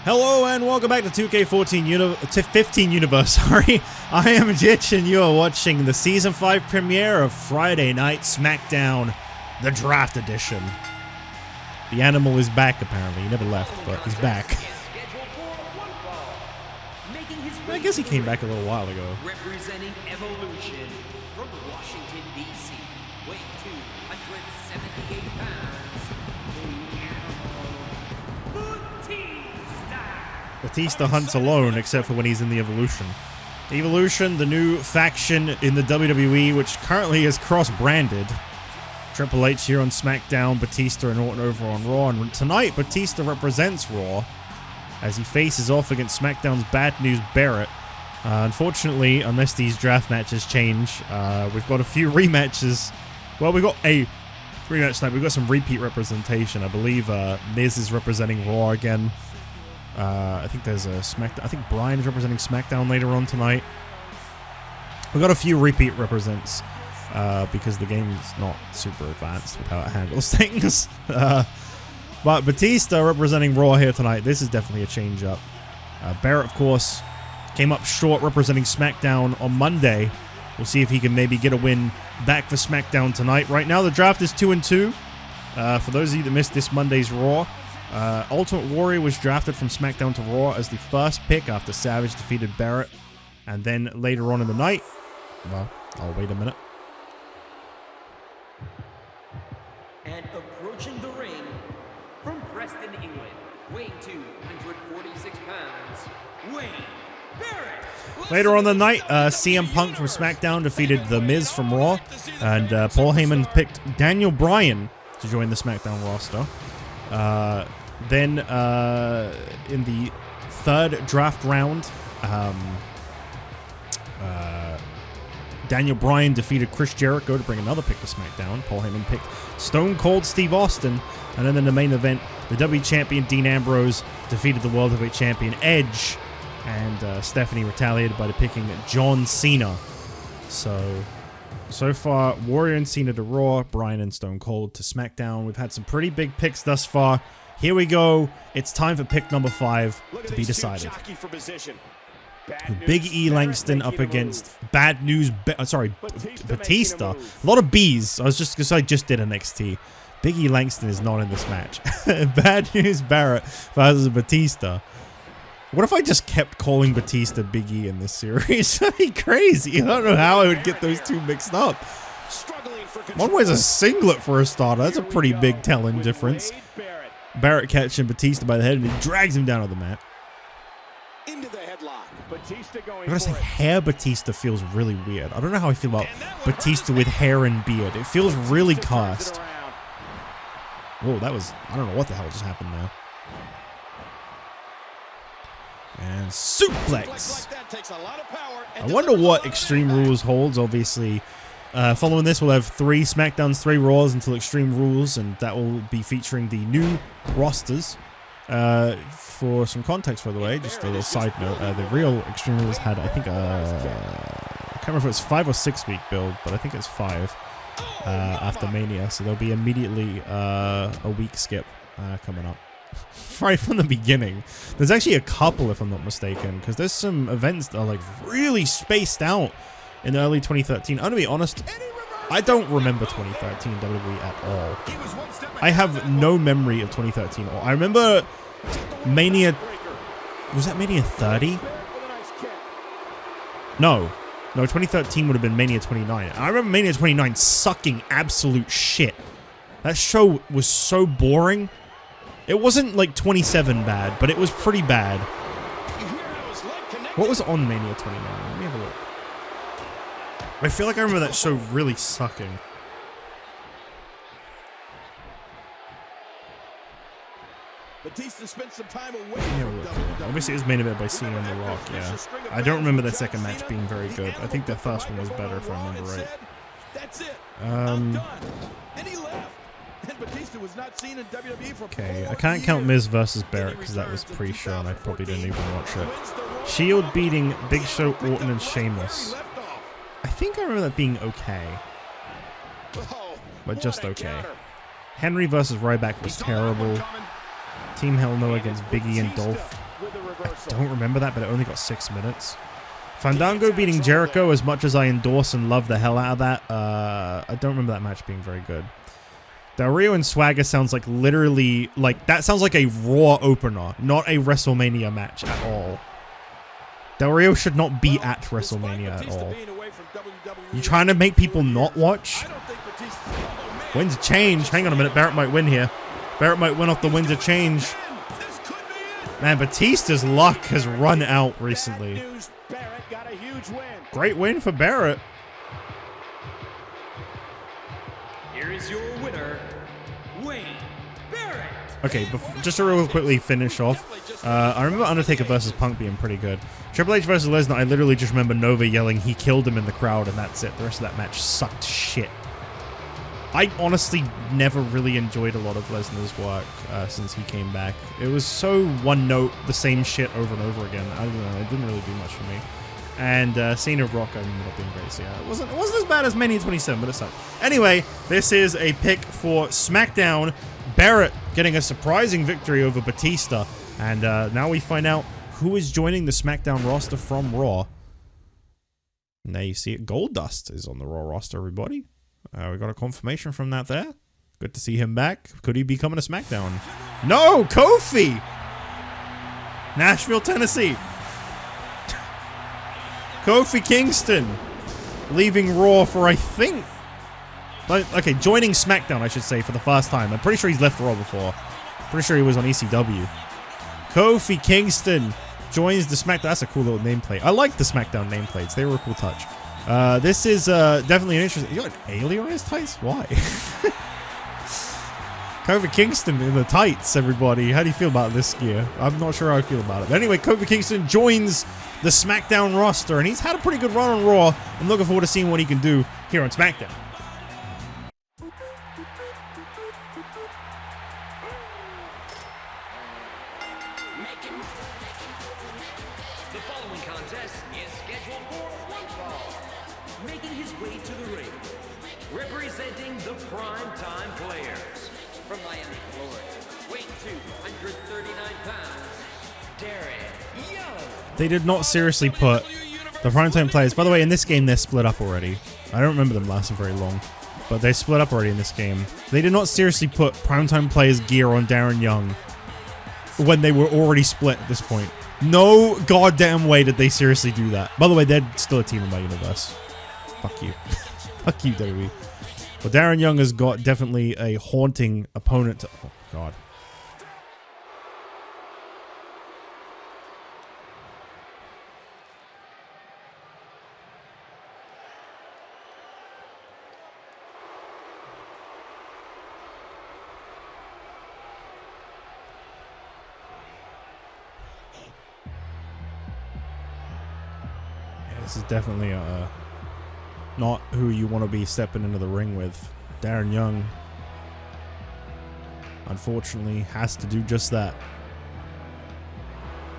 Hello and welcome back to 2K14 15 Universe, sorry. I am Jitch and you are watching the Season 5 premiere of Friday Night SmackDown, the Draft Edition. The animal is back apparently, he never left, but he's back. I guess he came back a little while ago. Representing Evolution from Washington, D.C., weight 278 pounds, the animal, Batista. Batista hunts alone, except for when he's in the Evolution. The Evolution, the new faction in the WWE, which currently is cross-branded. Triple H here on SmackDown, Batista and Orton over on Raw, and tonight Batista represents Raw as he faces off against SmackDown's Bad News Barrett. Unfortunately, unless these draft matches change, we've got a few rematches. Well, we've got a rematch tonight. We've got some repeat representation. I believe Miz is representing Raw again. I think there's a SmackDown. I think Bryan is representing SmackDown later on tonight. We've got a few repeat represents because the game is not super advanced with how it handles things. But Batista representing Raw here tonight. This is definitely a change up. Barrett, of course, came up short representing SmackDown on Monday. We'll see if he can maybe get a win back for SmackDown tonight. Right now, the draft is 2-2. For those of you that missed this Monday's Raw, Ultimate Warrior was drafted from SmackDown to Raw as the first pick after Savage defeated Barrett. And then later on in the night, well, I'll wait a minute. And approaching the ring from Preston, England, weighing 246 pounds, Wayne Barrett. Later on the night, CM Punk from SmackDown defeated The Miz from Raw. And Paul Heyman picked Daniel Bryan to join the SmackDown roster. Then in the third draft round, Daniel Bryan defeated Chris Jericho to bring another pick to SmackDown. Paul Heyman picked Stone Cold Steve Austin. And then in the main event, the WWE Champion Dean Ambrose defeated the World Heavyweight Champion Edge. And Stephanie retaliated by picking John Cena. So far, Warrior and Cena to Raw, Bryan and Stone Cold to SmackDown. We've had some pretty big picks thus far. Here we go. It's time for pick number 5 to be decided. Big E Langston up against Bad News, Batista. A lot of B's. I just did NXT. Big E Langston is not in this match. Bad News Barrett versus Batista. What if I just kept calling Batista Big E in this series? That'd be crazy. I don't know how I would get those two mixed up. One wears a singlet for a starter. That's a pretty big telling difference. Barrett catching Batista by the head and he drags him down to the mat. I gotta say, hair Batista feels really weird. I don't know how I feel about Batista with hair and beard. It feels really cast. Whoa, that was... I don't know what the hell just happened there. And suplex. I wonder what Extreme Rules holds. Obviously, following this, we'll have 3 SmackDowns, 3 Raws until Extreme Rules, and that will be featuring the new rosters. For some context, by the way, just a little side note, the real Extreme Rules had, I think, I can't remember if it was 5 or 6 week build, but I think it's 5 after Mania, so there'll be immediately a week skip coming up. Right from the beginning. There's actually a couple, if I'm not mistaken, because there's some events that are like really spaced out in early 2013. I'm gonna be honest, I don't remember 2013 WWE at all. I have no memory of 2013 at all. I remember Mania... Was that Mania 30? No, 2013 would have been Mania 29. I remember Mania 29 sucking absolute shit. That show was so boring. It wasn't like 27 bad, but it was pretty bad. What was on Mania 29? Let me have a look. I feel like I remember that show really sucking. Batista spent some time away. Obviously, it was main event by Cena and The Rock. Yeah, I don't remember that second match being very good. I think the first one was better, if I remember right. That's it. And he left. Okay, I can't count Miz versus Barrett because that was pre-show and I probably didn't even watch it. Shield beating Big Show, Orton, and Sheamus. I think I remember that being okay. But just okay. Henry versus Ryback was terrible. Team Hell No against Big E and Dolph. with a reversal. Don't remember that, but it only got 6 minutes. Fandango beating Jericho, as much as I endorse and love the hell out of that, I don't remember that match being very good. Del Rio and Swagger sounds like literally, like, that sounds like a Raw opener, not a WrestleMania match at all. Del Rio should not be at WrestleMania at all. You trying to make people not watch? Winds of change. Hang on a minute, Barrett might win here. Barrett might win off the winds of change. Man, Batista's luck has run out recently. Great win for Barrett. Here is your winner, Wayne Barrett. Okay, just to real quickly finish off. I remember Undertaker versus Punk being pretty good. Triple H versus Lesnar, I literally just remember Nova yelling he killed him in the crowd, and that's it. The rest of that match sucked shit. I honestly never really enjoyed a lot of Lesnar's work since he came back. It was so one note, the same shit over and over again. I don't know, it didn't really do much for me. And Cena Rock ended up being great, so yeah, it wasn't as bad as Mania 27, but it sucked. Anyway, this is a pick for SmackDown. Barrett getting a surprising victory over Batista. And now we find out who is joining the SmackDown roster from Raw. And there you see it. Goldust is on the Raw roster, everybody. We got a confirmation from that there. Good to see him back. Could he be coming to SmackDown? No! Kofi! Nashville, Tennessee. Kofi Kingston leaving Raw for, I think... Okay, joining SmackDown, I should say, for the first time. I'm pretty sure he's left Raw before. Pretty sure he was on ECW. Kofi Kingston joins the SmackDown. That's a cool little nameplate. I like the SmackDown nameplates. They were a cool touch. This is definitely an interesting... You got an alien on his tights? Why? Kofi Kingston in the tights, everybody. How do you feel about this gear? I'm not sure how I feel about it. But anyway, Kofi Kingston joins the SmackDown roster, and he's had a pretty good run on Raw. I'm looking forward to seeing what he can do here on SmackDown. The following contest is scheduled for one fall. Making his way to the ring, representing the Prime Time Players. From Miami, Florida, weight 239 pounds, Darren Young. They did not seriously put the Primetime Players... By the way, in this game, they're split up already. I don't remember them lasting very long, but they split up already in this game. They did not seriously put Primetime Players gear on Darren Young when they were already split at this point. No goddamn way did they seriously do that. By the way, they're still a team in my universe. Fuck you. Fuck you, WWE. Well, Darren Young has got definitely a haunting opponent to... Oh, God. This is definitely not who you want to be stepping into the ring with. Darren Young, unfortunately, has to do just that.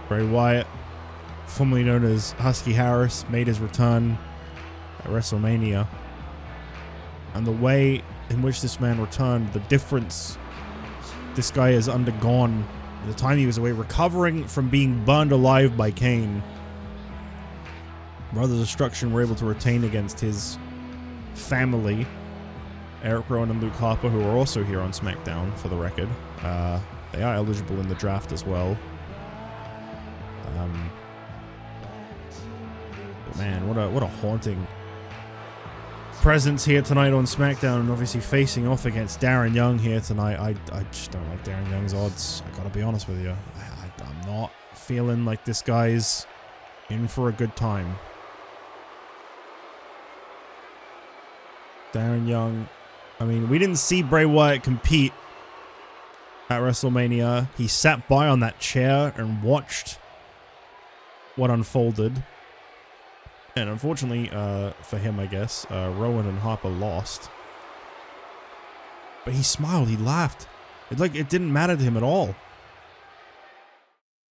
Bray Wyatt, formerly known as Husky Harris, made his return at WrestleMania. And the way in which this man returned, the difference this guy has undergone, the time he was away, recovering from being burned alive by Kane. Brothers Destruction were able to retain against his family, Eric Rowan and Luke Harper, who are also here on SmackDown, for the record. They are eligible in the draft as well. But man, what a haunting presence here tonight on SmackDown, and obviously facing off against Darren Young here tonight. I just don't like Darren Young's odds. I gotta be honest with you. I'm not feeling like this guy's in for a good time. Darren Young, I mean, we didn't see Bray Wyatt compete at WrestleMania. He sat by on that chair and watched what unfolded. And unfortunately, for him, I guess, Rowan and Harper lost. But he smiled, he laughed. It didn't matter to him at all.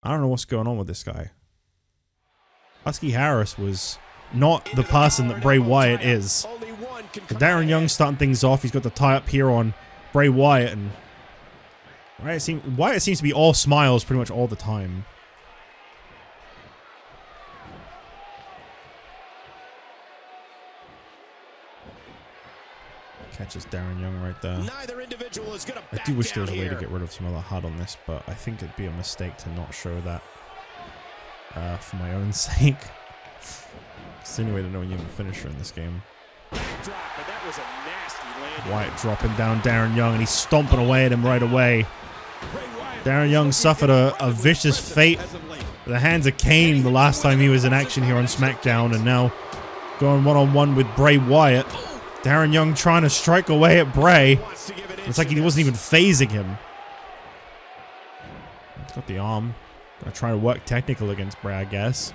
I don't know what's going on with this guy. Husky Harris was not the person that Bray Wyatt is. But Darren Young starting things off. He's got the tie up here on Bray Wyatt, and Wyatt seems to be all smiles pretty much all the time. Catches Darren Young right there. Neither individual is gonna I back do wish there down was a way to here. get rid of some of the HUD on this, but I think it'd be a mistake to not show that for my own sake. It's the only way to know when you have a finisher in this game. Drop, but that was a nasty landing. Wyatt dropping down Darren Young, and he's stomping away at him right away. Darren Young suffered a vicious fate at the hands of Kane the last time he was in action here on SmackDown, and now going one-on-one with Bray Wyatt. Darren Young trying to strike away at Bray. It's like he wasn't even phasing him. He's got the arm. Gonna try to work technical against Bray, I guess.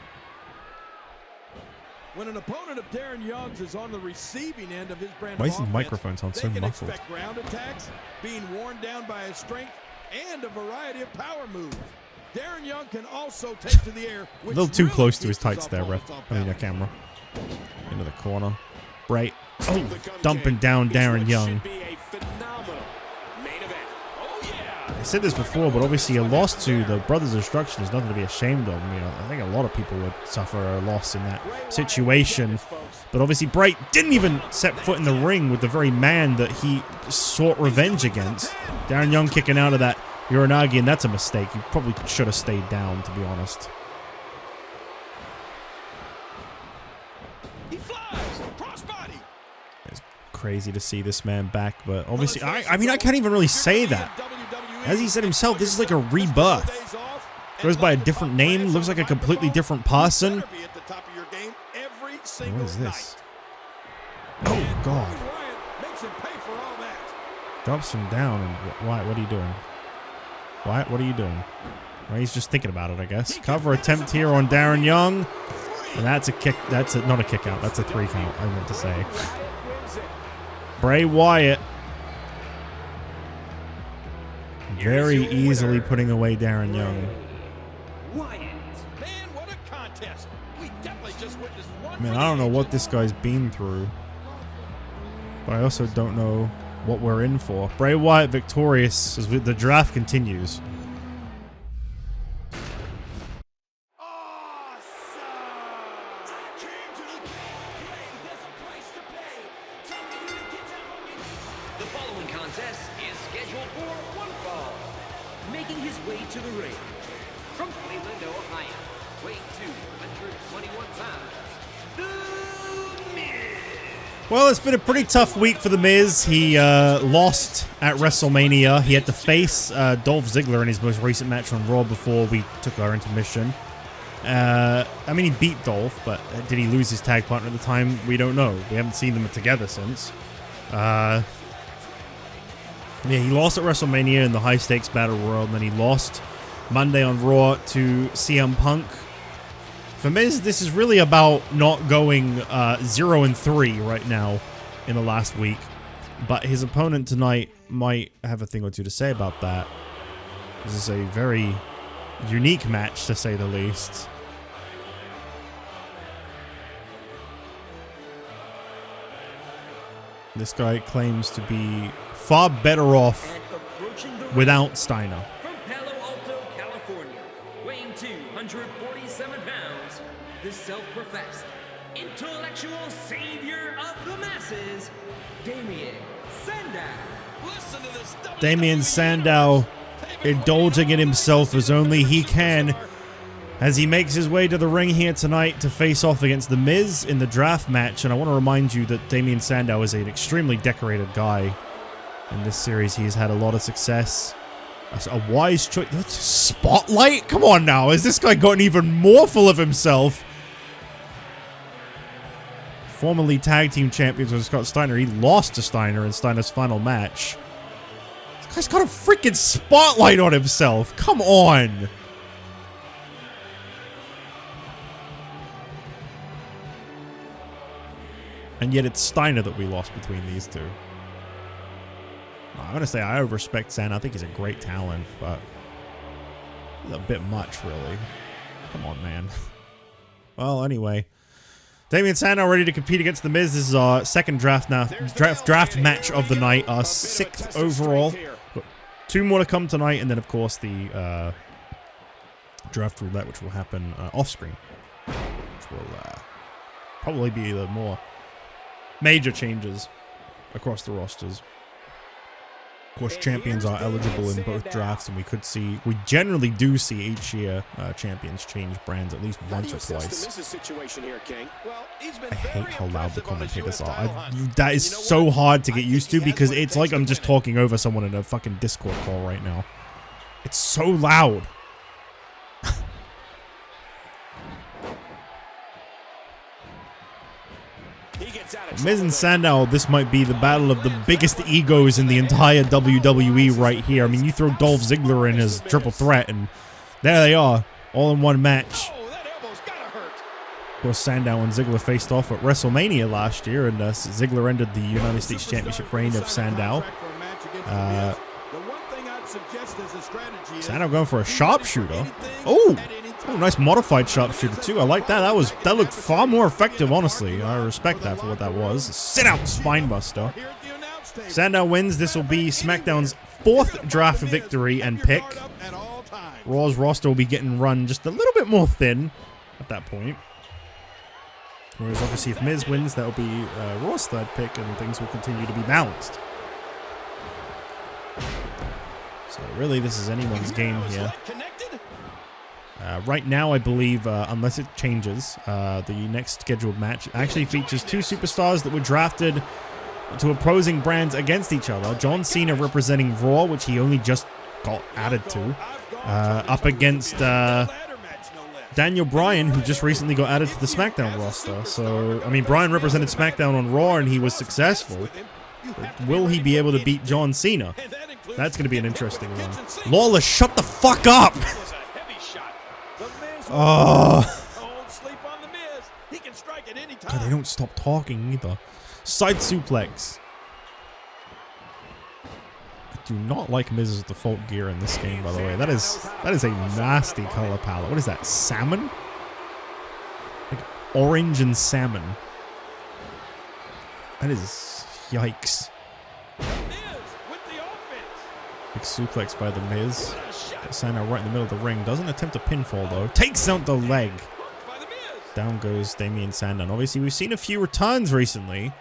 When an opponent of Darren Young's is on the receiving end of his brand Why of does the offense, microphone sound so they can muffled? expect ground attacks, being worn down by his strength, and a variety of power moves. Darren Young can also take to the air. A little too close to his tights there, ref. I mean, the camera. Into the corner. Bray. Oh, dumping down Darren Young. I said this before, but obviously a loss to the Brothers of Destruction is nothing to be ashamed of. I mean, I think a lot of people would suffer a loss in that situation. But obviously Bray didn't even set foot in the ring with the very man that he sought revenge against. Darren Young kicking out of that Uranagi, and that's a mistake. He probably should have stayed down, to be honest. He flies, crossbody. It's crazy to see this man back, but obviously, I mean, I can't even really say that. As he said himself, this is like a rebirth. Goes by a different name, looks like a completely different person. What is this? Oh, God. Drops him down, and Wyatt, what are you doing? Wyatt, what are you doing? Well, he's just thinking about it, I guess. Cover attempt here on Darren Young. And that's a kick. That's not a kick out. That's a 3 count, I meant to say. Bray Wyatt. Very easily putting away Darren Young. Man, I don't know what this guy's been through. But I also don't know what we're in for. Bray Wyatt victorious as the draft continues. The following contest is scheduled for one fall. Making his way to the ring from Cleveland, Ohio, weighing 221 pounds, The Miz. Well, it's been a pretty tough week for The Miz. He lost at WrestleMania. He had to face Dolph Ziggler in his most recent match on Raw before we took our intermission. I mean, he beat Dolph, but did he lose his tag partner at the time? We don't know. We haven't seen them together since. Yeah, he lost at WrestleMania in the high-stakes Battle Royal, and then he lost Monday on Raw to CM Punk. For Miz, this is really about not going 0-3 right now in the last week. But his opponent tonight might have a thing or two to say about that. This is a very unique match, to say the least. This guy claims to be far better off without Steiner. From Palo Alto, California, weighing 247 pounds, the self-professed intellectual savior of the masses, Damien Sandow. Listen to this. Damien Sandow indulging in himself as only he can as he makes his way to the ring here tonight to face off against The Miz in the draft match. And I want to remind you that Damien Sandow is an extremely decorated guy. In this series, he's had a lot of success. A wise choice. Spotlight? Come on now. Has this guy gotten even more full of himself? Formerly tag team champions with Scott Steiner. He lost to Steiner in Steiner's final match. This guy's got a freaking spotlight on himself. Come on. And yet it's Steiner that we lost between these two. I'm going to say I respect Sandow. I think he's a great talent, but it's a bit much, really. Come on, man. Well, anyway. Damien Sandow ready to compete against The Miz. This is our second draft now. Draft match of the night. Our 6th overall. Got 2 more to come tonight, and then, of course, the draft roulette, which will happen off-screen. Which will probably be the more major changes across the rosters. Of course, champions are eligible in both drafts, and we generally do see each year champions change brands at least once or twice. I hate how loud the commentators are. That is so hard to get used to because it's like I'm just talking over someone in a fucking Discord call right now. It's so loud. Miz and Sandow, this might be the battle of the biggest egos in the entire WWE right here. I mean, you throw Dolph Ziggler in as triple threat, and there they are, all in one match. Of course, Sandow and Ziggler faced off at WrestleMania last year, and Ziggler ended the United States Championship reign of Sandow. Sandow going for a sharpshooter. Oh, nice modified sharpshooter too. I like that. That looked far more effective, honestly. I respect that for what that was. Sit out spinebuster. Sandow wins. This will be SmackDown's 4th draft victory and pick. Raw's roster will be getting run just a little bit more thin at that point. Whereas obviously if Miz wins, that'll be Raw's 3rd pick and things will continue to be balanced. So really, this is anyone's game here. Right now, I believe, unless it changes, the next scheduled match actually features 2 superstars that were drafted to opposing brands against each other. John Cena representing Raw, which he only just got added to, up against Daniel Bryan, who just recently got added to the SmackDown roster. So, I mean, Bryan represented SmackDown on Raw, and he was successful. But will he be able to beat John Cena? That's going to be an interesting one. Lawler, shut the fuck up! Oh. God, they don't stop talking either. Side suplex. I do not like Miz's default gear in this game, by the way. That is a nasty color palette. What is that? Salmon? Like orange and salmon. That is yikes. Big suplex by the Miz. Sandow right in the middle of the ring. Doesn't attempt a pinfall though. Takes out the leg. Down goes Damien Sandow. Obviously, we've seen a few returns recently.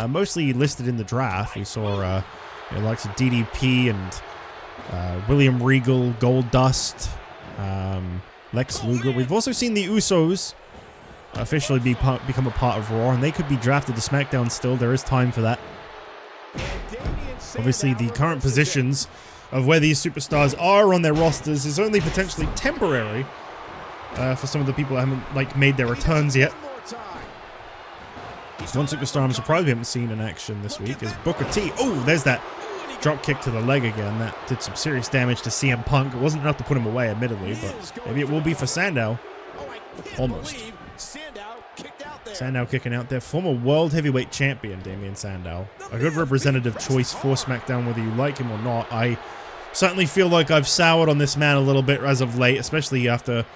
Mostly listed in the draft. We saw the likes of DDP and William Regal, Goldust, Lex Luger. We've also seen the Usos officially become a part of Raw, and they could be drafted to SmackDown still. There is time for that. Obviously, the current positions of where these superstars are on their rosters is only potentially temporary for some of the people that haven't made their returns yet. One superstar I'm surprised we haven't seen in action this week is Booker T. Oh, there's that drop kick to the leg again. That did some serious damage to CM Punk. It wasn't enough to put him away, admittedly, but maybe it will be for Sandow. Almost. Sandow kicking out there. Former World Heavyweight Champion, Damien Sandow. A good representative choice for SmackDown, whether you like him or not. I certainly feel like I've soured on this man a little bit as of late, especially after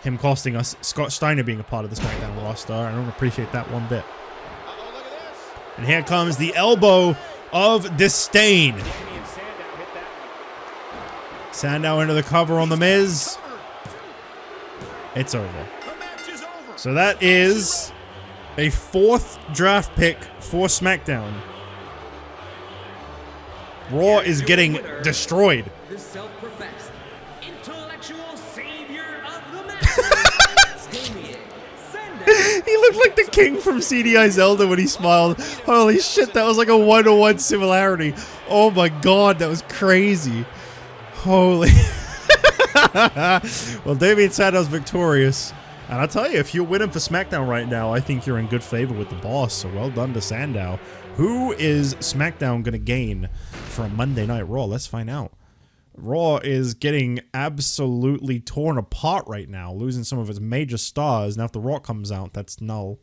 him costing us Scott Steiner being a part of the SmackDown roster. I don't appreciate that one bit. And here comes the elbow of disdain. Sandow into the cover on the Miz. It's over. So that is a 4th draft pick for SmackDown. Raw is getting destroyed. The self-professed intellectual savior of the match, Damien Sandow. He looked like the king from CDI Zelda when he smiled. Holy shit, that was like a 1-to-1 similarity. Oh my god, that was crazy. Holy. Well, Damien Sandow's victorious. And I'll tell you, if you're winning for SmackDown right now, I think you're in good favor with the boss. So well done to Sandow. Who is SmackDown going to gain from Monday Night Raw? Let's find out. Raw is getting absolutely torn apart right now, losing some of its major stars. Now if The Rock comes out, that's null.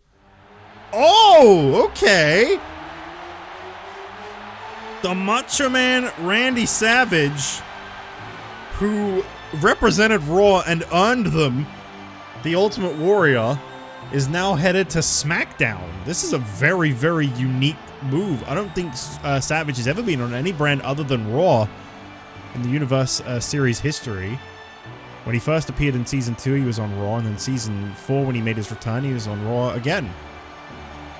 Oh, okay. The Macho Man Randy Savage, who represented Raw and earned them the Ultimate Warrior, is now headed to SmackDown. This is a very, very unique move. I don't think Savage has ever been on any brand other than Raw in the Universe Series history. When he first appeared in Season 2, he was on Raw, and then Season 4, when he made his return, he was on Raw again.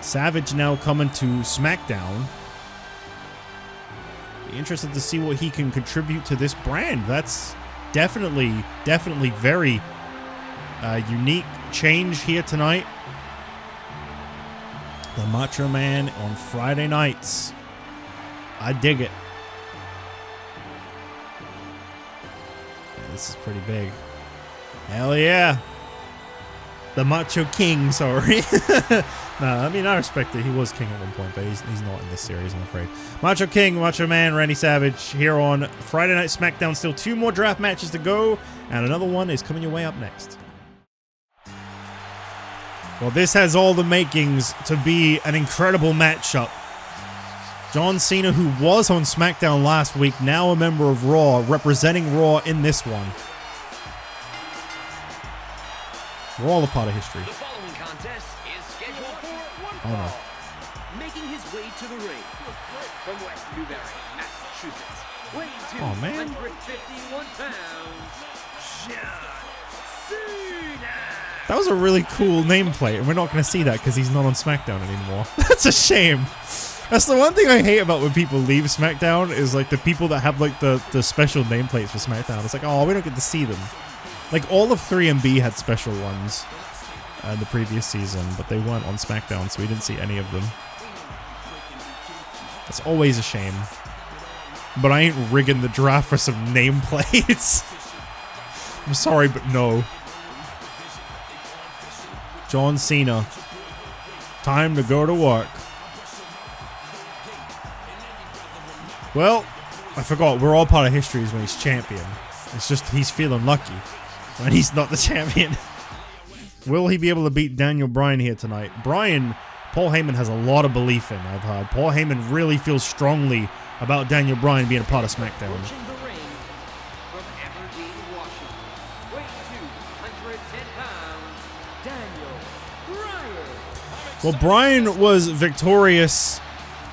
Savage now coming to SmackDown. interested to see what he can contribute to this brand. That's definitely very unique change here tonight. The Macho Man on Friday nights. I dig it. This is pretty big. Hell yeah. The Macho King, sorry. No, I mean, I respect it. He was king at one point, but he's not in this series, I'm afraid. Macho King, Macho Man, Randy Savage here on Friday Night SmackDown. Still 2 more draft matches to go, and another one is coming your way up next. Well, this has all the makings to be an incredible matchup. John Cena, who was on SmackDown last week, now a member of Raw, representing Raw in this one. We're all a part of history. The following contest is scheduled for one Oh no. Making his way to the ring from West Newbury, Massachusetts, weighing Oh, man. 251 pounds, John Cena. That was a really cool nameplate, and we're not going to see that because he's not on SmackDown anymore. That's a shame. That's the one thing I hate about when people leave SmackDown is like the people that have like the special nameplates for SmackDown. It's like, oh, we don't get to see them. Like all of 3MB had special ones in the previous season, but they weren't on SmackDown, so we didn't see any of them. That's always a shame. But I ain't rigging the draft for some nameplates. I'm sorry, but no. John Cena. Time to go to work. Well, I forgot. We're all part of history is when he's champion. It's just he's feeling lucky when he's not the champion. Will he be able to beat Daniel Bryan here tonight? Bryan, Paul Heyman has a lot of belief in, I've heard. Paul Heyman really feels strongly about Daniel Bryan being a part of SmackDown. Approaching the ring from Aberdeen, Washington, weighing 210 pounds, Daniel Bryan. Well, Bryan was victorious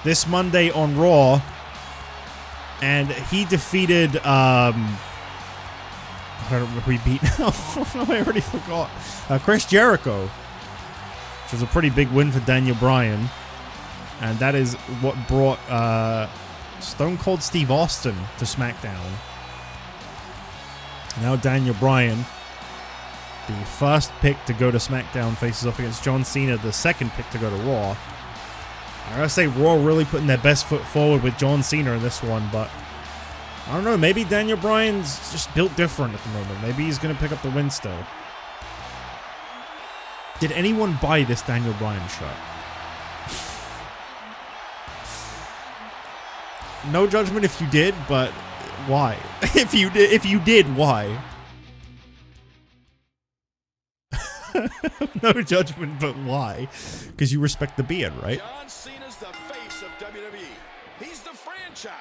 this Monday on Raw, and he defeated, I don't remember who he beat now. I already forgot. Chris Jericho, which was a pretty big win for Daniel Bryan. And that is what brought Stone Cold Steve Austin to SmackDown. Now Daniel Bryan, the first pick to go to SmackDown, faces off against John Cena, the second pick to go to Raw. I gotta say, Raw really putting their best foot forward with John Cena in this one, but I don't know, maybe Daniel Bryan's just built different at the moment. Maybe he's gonna pick up the win still. Did anyone buy this Daniel Bryan shirt? No judgment if you did, but why? If you did, why? No judgment, but why? Because you respect the beard, right? John Cena's the face of WWE. He's the franchise,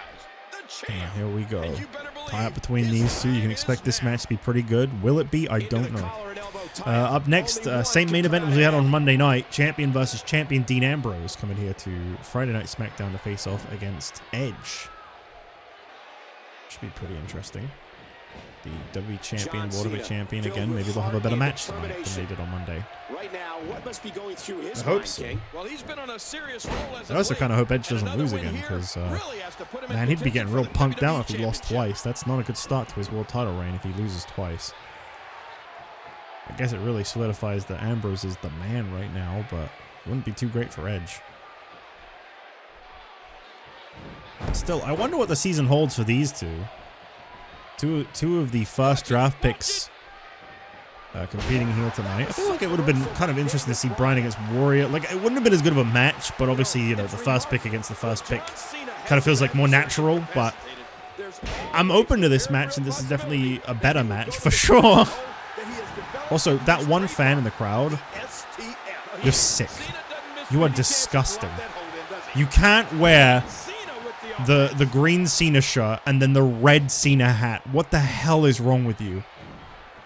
the champ. And here we go. And you better believe Tie up between his these two. You can time expect is this now. match to be pretty good. Will it be? I Into don't the know. collar and elbow tie. Up next, Holding same on main to event try we had to on Monday night. Champion versus champion Dean Ambrose coming here to Friday Night SmackDown to face off against Edge. Should be pretty interesting. The WWE champion, World Heavyweight champion again. Maybe they'll have a better match tonight than they did on Monday. Right now, what must be going through his I hope mind, so. King? Well, he's been on a serious roll as I also of kind of late. hope Edge And doesn't another lose win again here because, really has to put him in man, he'd be getting real contention for the punked out WWE if he lost Championship. twice. That's not a good start to his world title reign if he loses twice. I guess it really solidifies that Ambrose is the man right now, but wouldn't be too great for Edge. Still, I wonder what the season holds for these two. Two of the first draft picks competing here tonight. I feel like it would have been kind of interesting to see Bryan against Warrior. Like, it wouldn't have been as good of a match, but obviously, you know, the first pick against the first pick kind of feels like more natural, but I'm open to this match, and this is definitely a better match for sure. Also, that one fan in the crowd, you're sick. You are disgusting. You can't wear the green Cena shirt and then the red Cena hat. What the hell is wrong with you?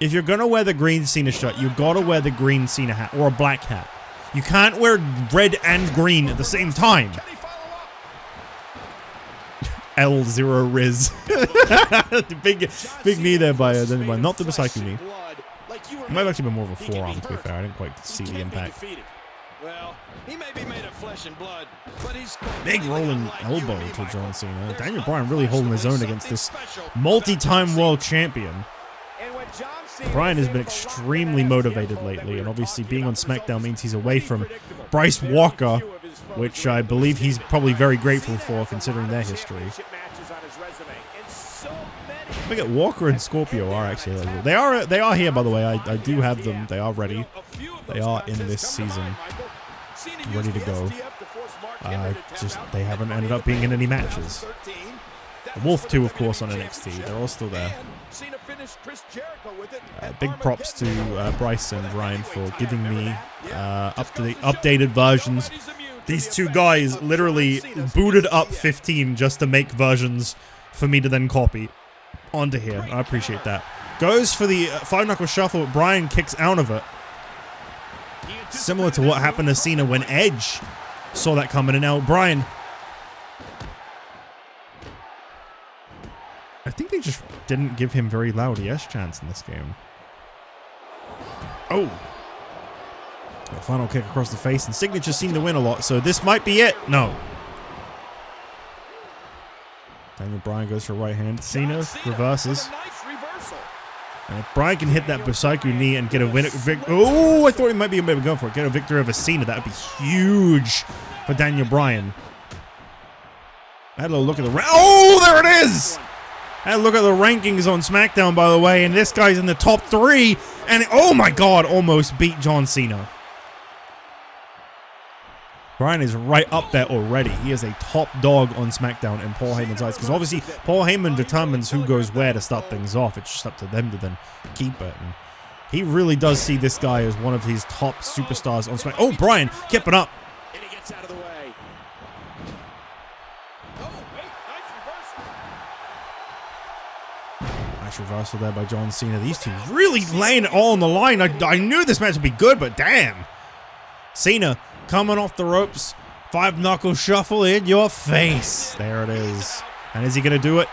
If you're gonna wear the green Cena shirt, you gotta wear the green Cena hat or a black hat. You can't wear red and green at the same time. L0 Riz. big knee there by not the Psycho knee. It might have actually been more of a forearm, to be fair. I didn't quite see the impact. Well, he may be made of flesh and blood, but he's Big rolling elbow to John Cena. Daniel Bryan really holding his own against this multi-time world champion. Bryan has been extremely motivated lately, and obviously being on SmackDown means he's away from Bryce Walker, which I believe he's probably very grateful for considering their history. I forget Walker and Scorpio are actually eligible. They are here, by the way. I do have them. They are ready. They are in this season, ready to go. Just they haven't ended up being in any matches. Wolf 2, of course, on NXT. They're all still there. Big props to Bryce and Ryan for giving me updated versions. These two guys literally booted up 15 just to make versions for me to then copy onto here. I appreciate that. Goes for the 5-knuckle shuffle, but Bryan kicks out of it. Similar to what happened to Cena when Edge saw that coming, and now Bryan. I think they just didn't give him very loud yes chants in this game. Oh. A final kick across the face, and signatures seem to win a lot, so this might be it. No. Daniel Bryan goes for a right hand. Cena reverses. And if Bryan can hit that Busaiku knee and get a win, oh, I thought he might be able to go for it. Get a victory over Cena. That would be huge for Daniel Bryan. I had a little look at the oh, there it is. I had a look at the rankings on SmackDown, by the way, and this guy's in the top 3, and oh my God, almost beat John Cena. Bryan is right up there already. He is a top dog on SmackDown in Paul Heyman's eyes, because obviously Paul Heyman determines who goes where to start things off. It's just up to them to then keep it. And he really does see this guy as one of his top superstars on SmackDown. Oh, Bryan, keep it up. And he gets out of the way. Nice reversal there by John Cena. These two really laying it all on the line. I knew this match would be good, but damn. Cena coming off the ropes. 5-knuckle shuffle in your face. There it is. And is he going to do it?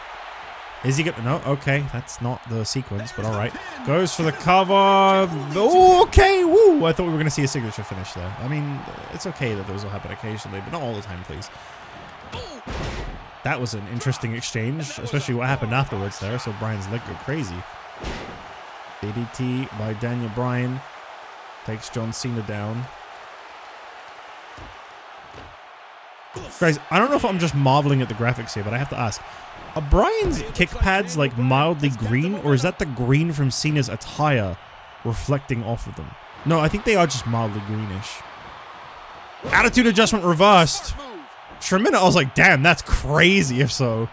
Is he going to? No, okay. That's not the sequence, but all right. Goes for the cover. Oh, okay. Woo. I thought we were going to see a signature finish there. I mean, it's okay that those will happen occasionally, but not all the time, please. That was an interesting exchange, especially what happened afterwards there. So Bryan's leg go crazy. DDT by Daniel Bryan. Takes John Cena down. Guys, I don't know if I'm just marveling at the graphics here, but I have to ask. Are Bryan's kick pads like mildly green, or is that the green from Cena's attire reflecting off of them? No, I think they are just mildly greenish. Attitude adjustment reversed. For a minute, I was like, damn, that's crazy if so.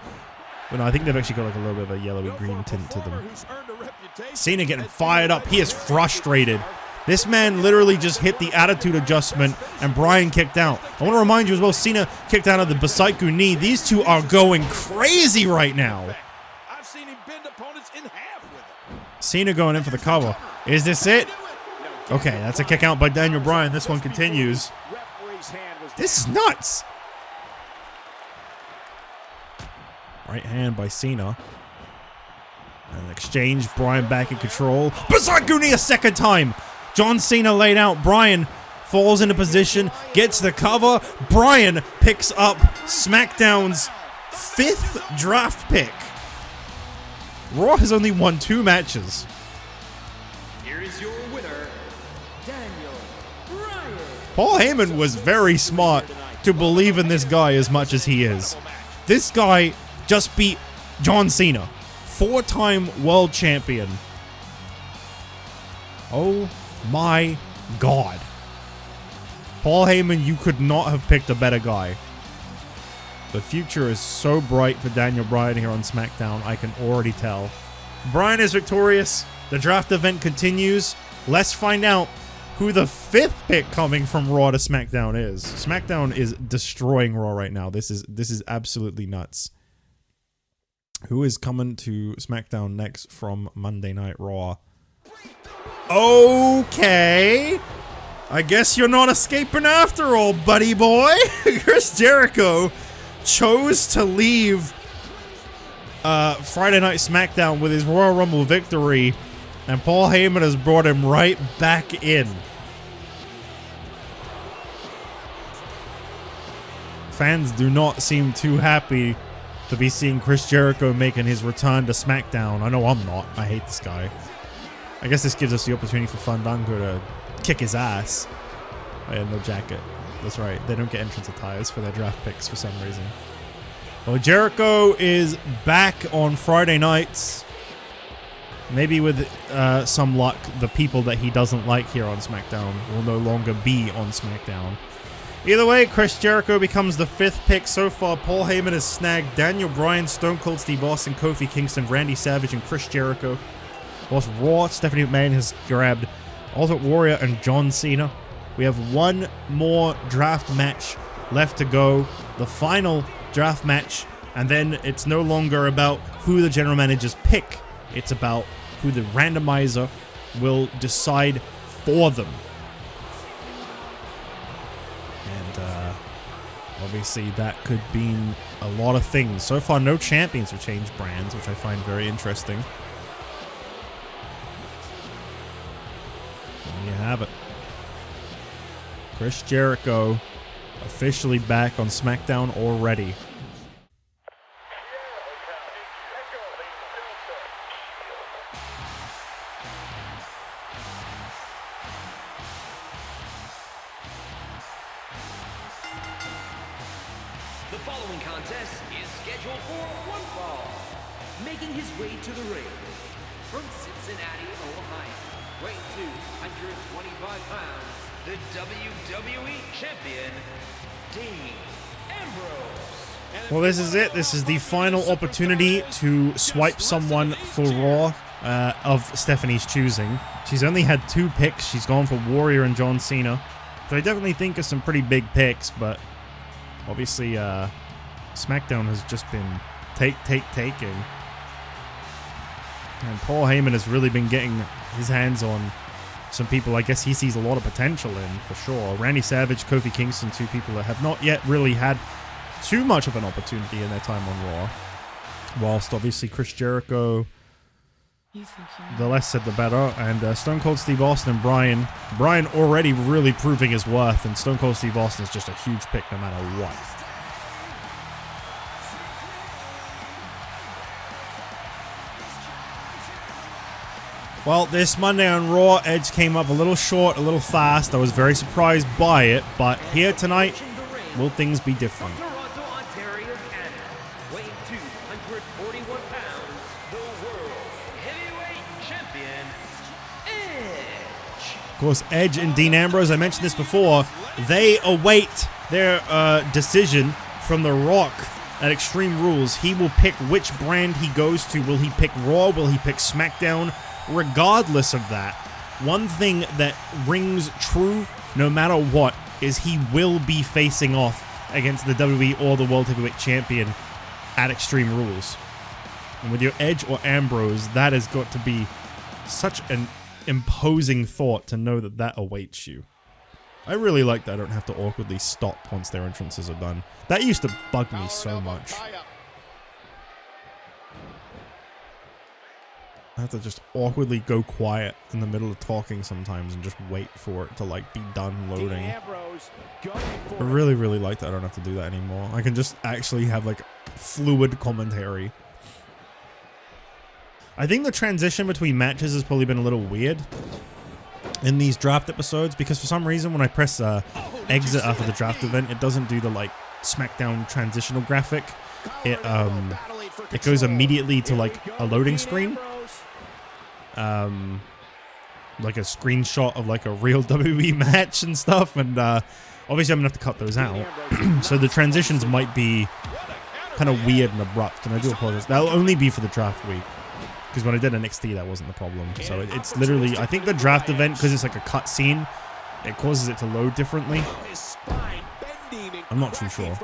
But no, I think they've actually got like a little bit of a yellowy green tint to them. Cena getting fired up. He is frustrated. This man literally just hit the attitude adjustment and Bryan kicked out. I want to remind you as well, Cena kicked out of the Busaiku knee. These two are going crazy right now. I've seen him bend opponents in half with it. Cena going in for the cover. Is this it? Okay, that's a kick out by Daniel Bryan. This one continues. This is nuts. Right hand by Cena. An exchange. Bryan back in control. Busaiku knee a second time. John Cena laid out. Bryan falls into position. Gets the cover. Bryan picks up SmackDown's 5th draft pick. Raw has only won 2 matches. Here is your winner, Daniel Bryan. Paul Heyman was very smart to believe in this guy as much as he is. This guy just beat John Cena, 4-time world champion. Oh my God. Paul Heyman, you could not have picked a better guy. The future is so bright for Daniel Bryan here on SmackDown, I can already tell. Bryan is victorious. The draft event continues. Let's find out who the 5th pick coming from Raw to SmackDown is. SmackDown is destroying Raw right now. This is absolutely nuts. Who is coming to SmackDown next from Monday Night Raw? Okay. I guess you're not escaping after all, buddy boy. Chris Jericho chose to leave Friday Night SmackDown with his Royal Rumble victory, and Paul Heyman has brought him right back in. fans do not seem too happy to be seeing Chris Jericho making his return to SmackDown. I know I'm not. I hate this guy. I guess this gives us the opportunity for Fandango to kick his ass. Oh yeah, no jacket. That's right. They don't get entrance attires for their draft picks for some reason. Well, Jericho is back on Friday nights. Maybe with some luck, the people that he doesn't like here on SmackDown will no longer be on SmackDown. Either way, Chris Jericho becomes the 5th pick so far. Paul Heyman has snagged Daniel Bryan, Stone Cold Steve Austin, Kofi Kingston, Randy Savage, and Chris Jericho. Whilst Raw, Stephanie McMahon has grabbed Ultimate Warrior and John Cena. We have one more draft match left to go. The final draft match. And then it's no longer about who the general managers pick. It's about who the randomizer will decide for them. And obviously that could mean a lot of things. So far, no champions have changed brands, which I find very interesting. There you have it. Chris Jericho officially back on SmackDown already. The following contest is scheduled for one fall. Making his way to the ring from Cincinnati, Ohio, weighing 225 pounds, the WWE Champion, Damien Ambrose. Well, this is it. This is the final opportunity to swipe someone for Raw of Stephanie's choosing. She's only had 2 picks. She's gone for Warrior and John Cena. So I definitely think of some pretty big picks, but obviously SmackDown has just been taking. And Paul Heyman has really been getting his hands on some people I guess he sees a lot of potential in, for sure. Randy Savage, Kofi Kingston, 2 people that have not yet really had too much of an opportunity in their time on Raw. Whilst obviously Chris Jericho, the less said the better, and Stone Cold Steve Austin and Bryan. Bryan already really proving his worth, and Stone Cold Steve Austin is just a huge pick no matter what. Well, this Monday on Raw, Edge came up a little short, a little fast. I was very surprised by it, but here tonight, will things be different? Toronto, Ontario, Canada, weighing 241 pounds, the World Heavyweight Champion, Edge. Of course, Edge and Dean Ambrose, I mentioned this before, they await their decision from The Rock at Extreme Rules. He will pick which brand he goes to. Will he pick Raw? Will he pick SmackDown? Regardless of that, one thing that rings true no matter what is he will be facing off against the WWE or the World Heavyweight Champion at Extreme Rules. And with your Edge or Ambrose, that has got to be such an imposing thought to know that that awaits you. I really like that I don't have to awkwardly stop once their entrances are done. That used to bug me so much. I have to just awkwardly go quiet in the middle of talking sometimes and just wait for it to like be done loading. I really, really like that I don't have to do that anymore. I can just actually have like fluid commentary. I think the transition between matches has probably been a little weird in these draft episodes because for some reason when I press exit after the draft event, it doesn't do the like SmackDown transitional graphic. It goes immediately to like a loading screen. Like a screenshot of like a real WWE match and stuff, and obviously I'm gonna have to cut those out. So the transitions might be kind of weird and abrupt, and I do apologize. That'll only be for the draft week, because when I did NXT that wasn't the problem. So it's literally, I think the draft event, because it's like a cut scene, it causes it to load differently. I'm not too sure.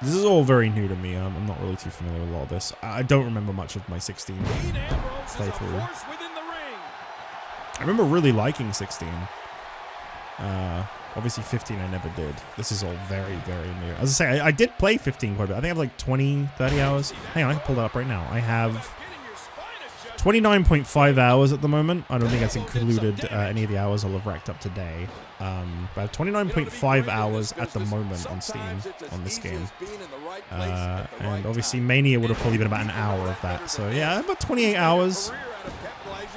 This is all very new to me. I'm not really too familiar with a lot of this. I don't remember much of my 16 playthrough. I remember really liking 16. Obviously 15 I never did. This is all very, very new. As I say, I did play 15 quite a bit. I think I have like 20, 30 hours. Hang on, I can pull that up right now. I have 29.5 hours at the moment. I don't think that's included any of the hours I'll have racked up today. But I have 29.5 hours at the moment on Steam on this game. And obviously Mania would have probably been about an hour of that. So yeah, about 28 hours.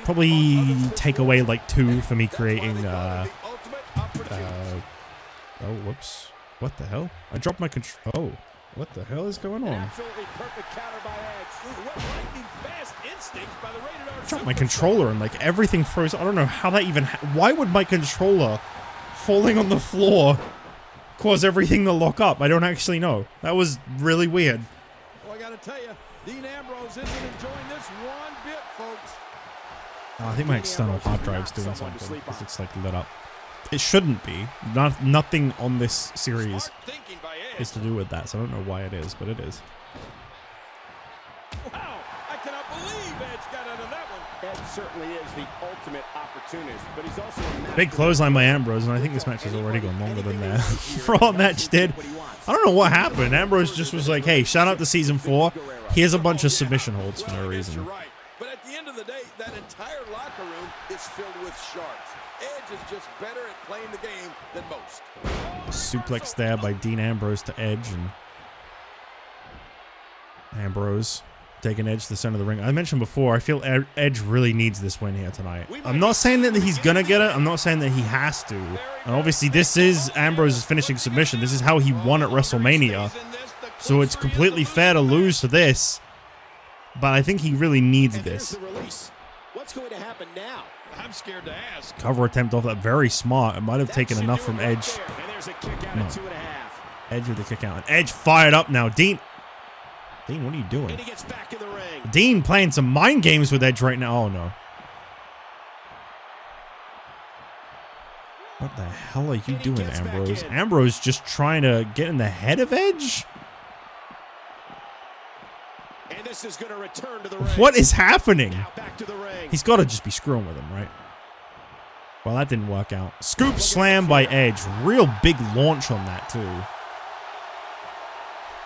Probably take away like 2 for me creating... oh, whoops. What the hell? I dropped my control. Oh, what the hell is going on? Dropped my controller and like everything froze. I don't know how that even. Why would my controller falling on the floor cause everything to lock up? I don't actually know. That was really weird. Well, I gotta tell you, Dean Ambrose isn't enjoying this one bit, folks. I think my external hard drive's doing something because it's like lit up. It shouldn't be. Nothing on this series is to do with that, so I don't know why it is, but it is. Wow, I cannot believe Edge got out of that one. Edge certainly is the ultimate opportunist, but he's also a big clothesline by Ambrose, and I think this match has already gone longer than their Raw match did. I don't know what happened. Ambrose just was like, hey, shout out to Season 4. Here's a bunch of submission holds for no reason. But at the end of the day, that entire locker room is filled with sharks. Edge is just better at playing the game than most. Suplex there by Dean Ambrose to Edge, and Ambrose taking Edge to the center of the ring. I mentioned before, I feel Edge really needs this win here tonight. I'm not saying that he's gonna get it. I'm not saying that he has to. And obviously, this is Ambrose's finishing submission. This is how he won at WrestleMania. So it's completely fair to lose to this. But I think he really needs this. What's going to happen now? I'm scared to ask. Cover attempt off that, very smart. It might have taken enough from Edge. No. Edge with the kick out. And Edge fired up now. Dean, what are you doing? Dean playing some mind games with Edge right now. Oh no. What the hell are you doing, Ambrose? Ambrose just trying to get in the head of Edge? And this is going to return to the ring. What is happening? Back to the ring. He's got to just be screwing with him, right? Well, that didn't work out. Scoop slam by Edge. Real big launch on that, too.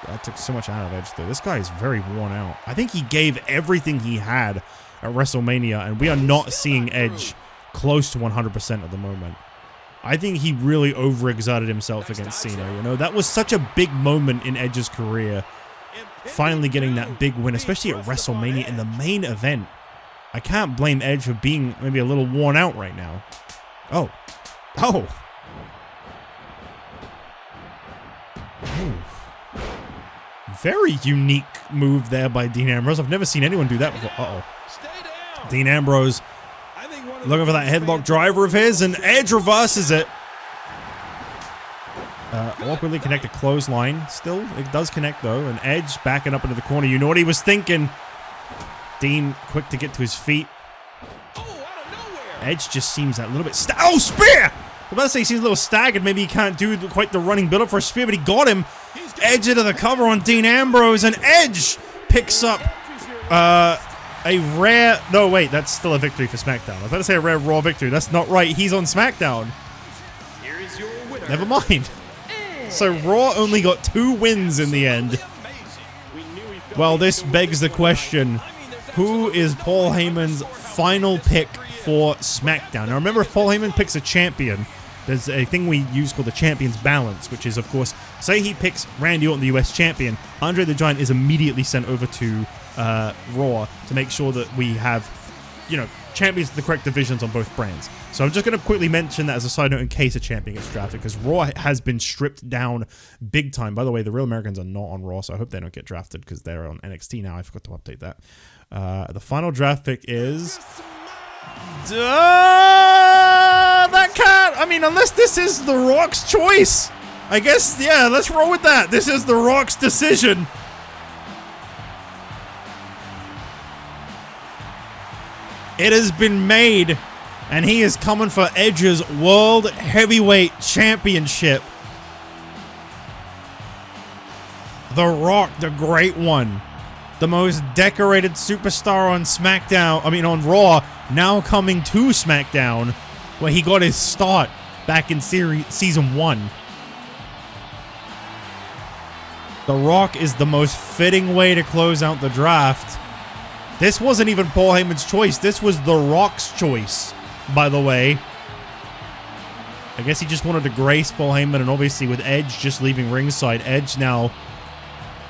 That took so much out of Edge, though. This guy is very worn out. I think he gave everything he had at WrestleMania, and we are not seeing Edge close to 100% at the moment. I think he really overexerted himself against Cena, you know? That was such a big moment in Edge's career. Finally getting that big win, especially at WrestleMania in the main event. I can't blame Edge for being maybe a little worn out right now. Oh. Oh. Ooh. Very unique move there by Dean Ambrose. I've never seen anyone do that before. Uh-oh. Dean Ambrose looking for that headlock driver of his, and Edge reverses it. Awkwardly connected clothesline. Still, it does connect though. And Edge backing up into the corner. You know what he was thinking. Dean quick to get to his feet. Edge just seems that little bit. Oh, spear! I'm about to say he seems a little staggered. Maybe he can't do quite the running build up for a spear, but he got him. Edge into the cover on Dean Ambrose, and Edge picks up a rare. No, wait, that's still a victory for SmackDown. I was about to say a rare Raw victory. That's not right. He's on SmackDown. Here is your winner. Never mind. So Raw only got 2 wins in the end. Well, this begs the question, who is Paul Heyman's final pick for SmackDown? Now remember, if Paul Heyman picks a champion, there's a thing we use called the Champion's Balance, which is, of course, say he picks Randy Orton, the US champion, Andre the Giant is immediately sent over to Raw to make sure that we have, you know, champions of the correct divisions on both brands. So I'm just going to quickly mention that as a side note in case a champion gets drafted, because Raw has been stripped down big time. By the way, the Real Americans are not on Raw, so I hope they don't get drafted because they're on NXT now. I forgot to update that. The final draft pick is... that can't... I mean, unless this is The Rock's choice. I guess, yeah, let's roll with that. This is The Rock's decision. It has been made, and he is coming for Edge's World Heavyweight Championship. The Rock, the Great One, the most decorated superstar on SmackDown, on Raw, now coming to SmackDown, where he got his start back in Season 1. The Rock is the most fitting way to close out the draft. This wasn't even Paul Heyman's choice. This was The Rock's choice, by the way. I guess he just wanted to grace Paul Heyman, and obviously with Edge just leaving ringside, Edge now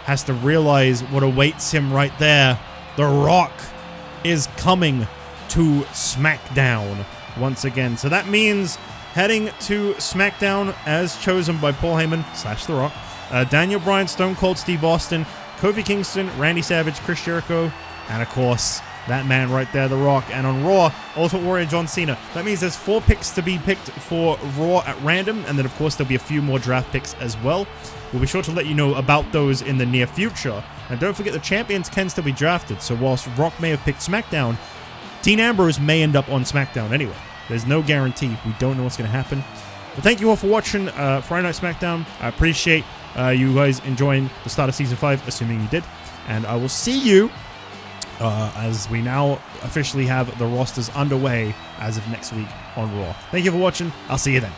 has to realize what awaits him right there. The Rock is coming to SmackDown once again. So that means heading to SmackDown as chosen by Paul Heyman / The Rock, Daniel Bryan, Stone Cold Steve Austin, Kofi Kingston, Randy Savage, Chris Jericho, and of course, that man right there, The Rock. And on Raw, Ultimate Warrior John Cena. That means there's 4 picks to be picked for Raw at random, and then of course there'll be a few more draft picks as well. We'll be sure to let you know about those in the near future. And don't forget, the champions can still be drafted, so whilst Rock may have picked SmackDown, Dean Ambrose may end up on SmackDown anyway. There's no guarantee. We don't know what's going to happen. But thank you all for watching Friday Night SmackDown. I appreciate you guys enjoying the start of Season 5, assuming you did. And I will see you as we now officially have the rosters underway as of next week on Raw. Thank you for watching. I'll see you then.